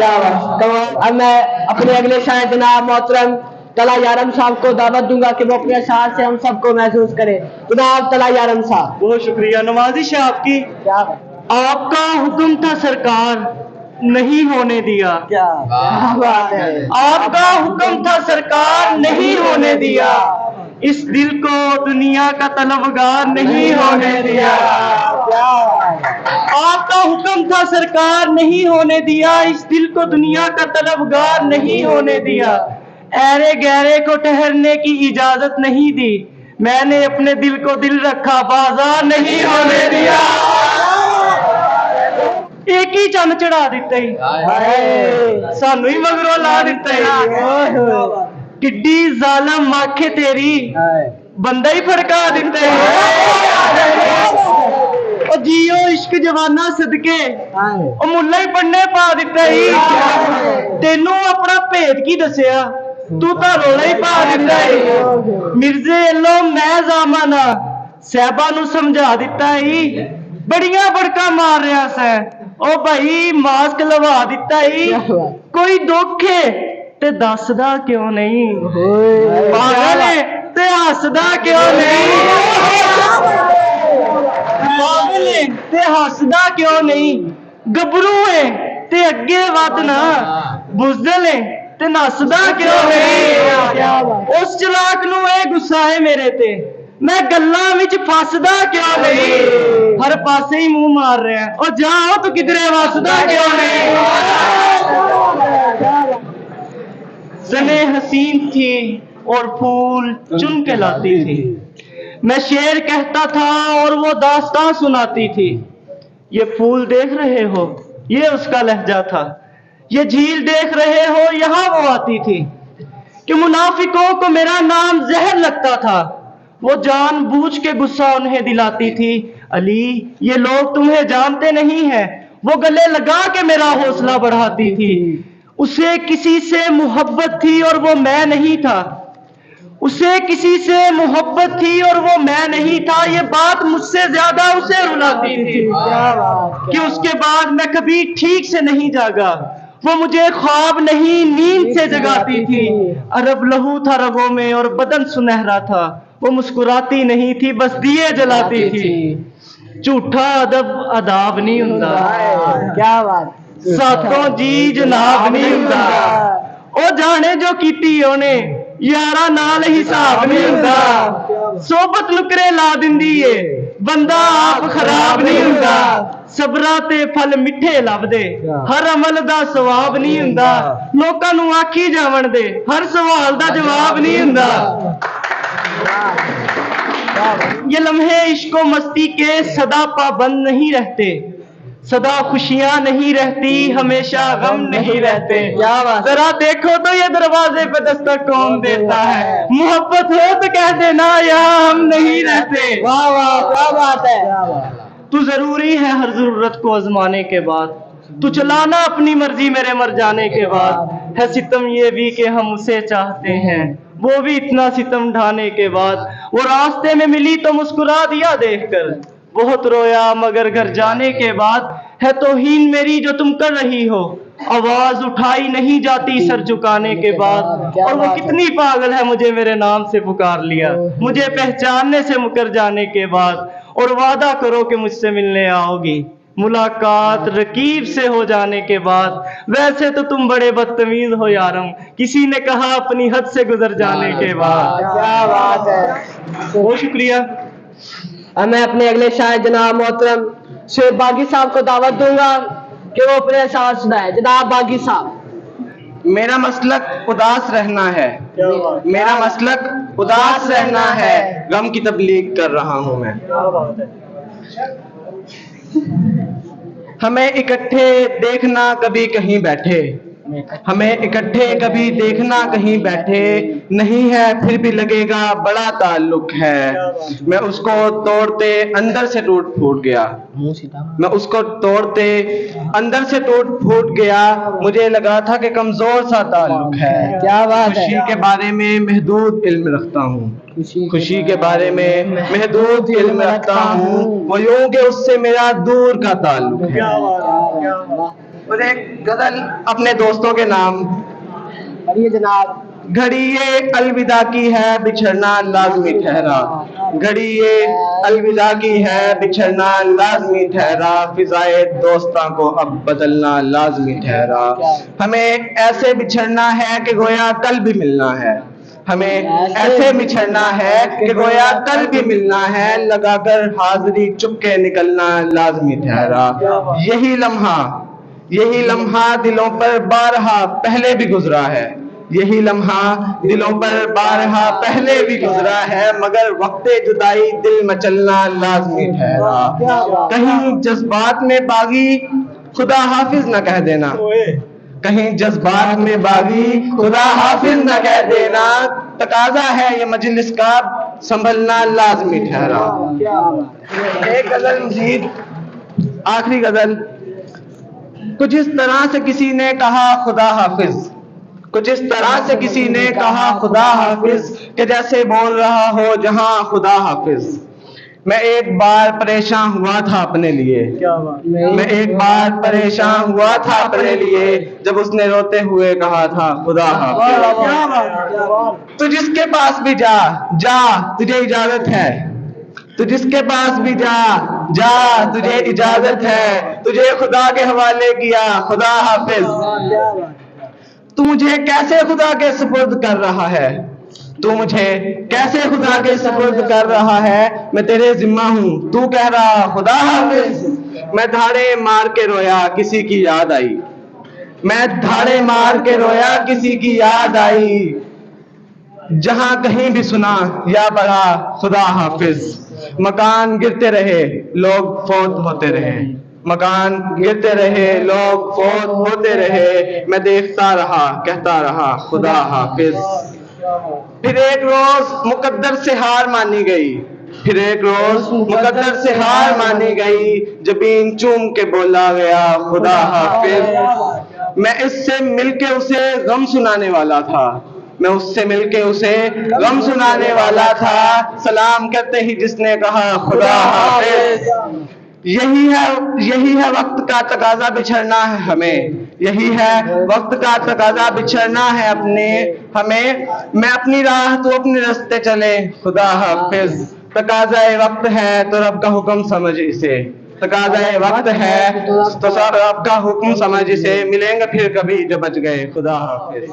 क्या बात। अब मैं अपने अगले शायर जनाब मोहतरम तला यारम साहब को दावत दूंगा कि वो अपने अशार से हम सबको महसूस करें। जनाब तला यारम साहब। बहुत शुक्रिया, नवाजिश है आपकी। क्या आपका हुक्म था सरकार, नहीं होने दिया। क्या बात है। आपका हुक्म था सरकार, नहीं होने दिया। इस दिल को दुनिया का तलबगार नहीं होने दिया। आपका हुक्म था सरकार, नहीं होने दिया। इस दिल को दुनिया का तलबगार नहीं होने दिया। ऐरे गहरे को ठहरने की इजाजत नहीं दी। मैंने अपने दिल को दिल रखा, बाजार नहीं होने दिया। एक ही चंद चढ़ा दिता ही, सानू ही मगरों ला दिता ही। किड्डी जालम आखे तेरी, बंदा ही फड़का दिता है। ओ जियो इश्क जवाना सदके, ओ मुल्ला ही पढ़ने पा दिता ही। तेनू अपना भेद की दसिया, तू तो रोला ही पा दिता ही। मिर्जे एलो मैं जामाना, साहबा नू समझा दिता ही। बड़िया बड़का मार रहा सै, ओ भाई मास्क लवा दिता ही। कोई दुख है ते दसदा क्यों नहीं, पागल है ते हसदा क्यों नहीं। पागल है ते हसदा क्यों नहीं। गबरू है ते अगे वधना, बुजदल है ते नसदा क्यों नहीं। उस चलाक नू ये गुस्सा है मेरे ते, मैं गल्लां विच फसदा क्यों नहीं। हर पासे ही मुंह मार रहे हैं, और जाओ तू किधरे वसदा क्यों नहीं। सने हसीन थी और फूल चुन के लाती थी। मैं शेर कहता था और वो दास्तां सुनाती थी। ये फूल देख रहे हो, ये उसका लहजा था। ये झील देख रहे हो, यहाँ वो आती थी। कि मुनाफिकों को मेरा नाम जहर लगता था, वो जानबूझ के गुस्सा उन्हें दिलाती थी। अली ये लोग तुम्हें जानते नहीं हैं, वो गले लगा के मेरा हौसला बढ़ाती थी। उसे किसी से मोहब्बत थी और वो मैं नहीं था। उसे किसी से मोहब्बत थी और वो मैं नहीं था। ये बात मुझसे ज्यादा उसे रुलाती थी कि उसके बाद मैं कभी ठीक से नहीं जागा। वो मुझे ख्वाब नहीं नींद से जगाती थी। अरब लहू था रगों में और बदन सुनहरा था। वो मुस्कुराती नहीं थी, बस दिए जलाती थी। झूठा अदब अदाब नहीं हुंदा, क्या बात। सातों जी जनाब नहीं हुंदा। ओ जाने जो कीती ओने यारा नाल हिसाब नहीं हुंदा। सोबत नुकरे ला दिंदी है, बंदा आप खराब नहीं हुंदा। सबरा ते फल मिठे लभदे, हर अमल दा सवाब नहीं हुंदा। लोकां नू आखी जावण दे, हर सवाल दा जवाब नहीं हुंदा। ये लम्हे इश्को मस्ती के सदा पाबंद नहीं रहते। सदा खुशियां नहीं रहती, हमेशा गम नहीं रहते। जरा देखो तो ये दरवाजे पे दस्तक कौन देता है। मोहब्बत हो तो कह देना यहाँ हम नहीं रहते। वाह वाह क्या बात है। तू जरूरी है हर जरूरत को आजमाने के बाद, तू चलाना अपनी मर्जी मेरे मर जाने के बाद। है सितम ये भी कि हम उसे चाहते हैं, वो भी इतना सितम ढाने के बाद। वो रास्ते में मिली तो मुस्कुरा दिया देखकर, बहुत रोया मगर घर जाने के बाद। है तौहीन मेरी जो तुम कर रही हो, आवाज उठाई नहीं जाती सर झुकाने के बाद। और वो कितनी पागल है, मुझे मेरे नाम से पुकार लिया, मुझे पहचानने से मुकर जाने के बाद। और वादा करो कि मुझसे मिलने आओगी, मुलाकात रकीब से हो जाने के बाद। वैसे तो तुम बड़े बदतमीज हो यारम, किसी ने कहा अपनी हद से गुजर जाने के बाद। क्या बात है। बहुत शुक्रिया। अब मैं अपने अगले शायर जनाब मोहतरम शेख बागी साहब को दावत दूंगा कि वो अपने अशार सुनाए। जनाब बागी साहब। मेरा मसलक उदास रहना है, मेरा मसलक उदास रहना है। गम की तबलीग कर रहा हूं मैं। हमें इकट्ठे देखना कभी कहीं बैठे, हमें इकट्ठे कभी देखना कहीं बैठे। नहीं है फिर भी लगेगा बड़ा ताल्लुक है। मैं उसको तोड़ते अंदर से टूट फूट गया, मैं उसको तोड़ते अंदर से टूट फूट गया। मुझे लगा था कि कमजोर सा ताल्लुक है। क्या बात है। खुशी के बारे में महदूद इल्म रखता हूँ, खुशी के बारे में महदूद इल्म रखता हूँ। वो यूं कि उससे मेरा दूर का ताल्लुक है। और एक गजल अपने दोस्तों के नाम। पढ़िए जनाब। घड़ी ये अलविदा की है, बिछड़ना लाजमी ठहरा। घड़ी ये अलविदा की है, बिछड़ना लाजमी ठहरा। फिजाए दोस्तां को अब बदलना लाजमी ठहरा। हमें ऐसे बिछड़ना है कि गोया कल भी मिलना है। हमें ऐसे बिछड़ना है कि गोया कल भी मिलना है। लगाकर हाजिरी चुपके निकलना लाजमी ठहरा। यही लम्हा दिलों पर बारहा पहले भी गुजरा है। यही लम्हा दिलों पर बारहा पहले भी गुजरा है। मगर वक्ते जुदाई दिल मचलना लाजमी ठहरा। कहीं जज्बात में बागी खुदा हाफिज न कह देना। कहीं जज्बात में बागी खुदा हाफिज न कह देना। तकाजा है ये मजलिस का संभलना लाजमी ठहरा। एक गजल मजीद, आखिरी गजल। कुछ इस तरह से किसी ने कहा खुदा हाफिज। कुछ इस तरह से किसी ने कहा खुदा हाफिज कि जैसे बोल रहा हो जहां खुदा हाफिज। मैं एक बार परेशान हुआ था अपने लिए। मैं एक बार परेशान हुआ था अपने लिए जब उसने रोते हुए कहा था खुदा हाफिज। तू जिसके पास भी जा तुझे इजाजत है। तू जिसके पास भी जा तुझे इजाजत है। तुझे खुदा के हवाले किया खुदा हाफिज। तू मुझे कैसे खुदा के सुपुर्द कर रहा है। तू मुझे कैसे खुदा के सुपुर्द कर रहा है। मैं तेरे जिम्मा हूँ तू कह रहा खुदा हाफिज। मैं धाड़े मार के रोया किसी की याद आई। मैं धाड़े मार के रोया किसी की याद आई। जहां कहीं भी सुना या पढ़ा खुदा हाफिज। मकान गिरते रहे लोग फौत होते रहे। मकान गिरते रहे लोग फौत होते रहे। मैं देखता रहा कहता रहा खुदा हाफिज। फिर एक रोज मुकद्दर से हार मानी गई। फिर एक रोज मुकद्दर से हार मानी गई। जबीन चूम के बोला गया खुदा हाफिज। मैं इससे मिलके उसे गम सुनाने वाला था। मैं उससे मिलके उसे गम सुनाने वाला था। सलाम करते ही जिसने कहा खुदा हाफिज। यही है वक्त का तकाजा बिछड़ना है हमें। यही है वक्त का तकाजा बिछड़ना है अपने हमें। मैं अपनी राह तो अपने रास्ते चले खुदा हाफिज। तकाजा वक्त है तो रब का हुक्म समझ इसे। तकाजा वक्त है तो रब का हुक्म समझ इसे। मिलेंगे फिर कभी जब बच गए खुदा हाफिज।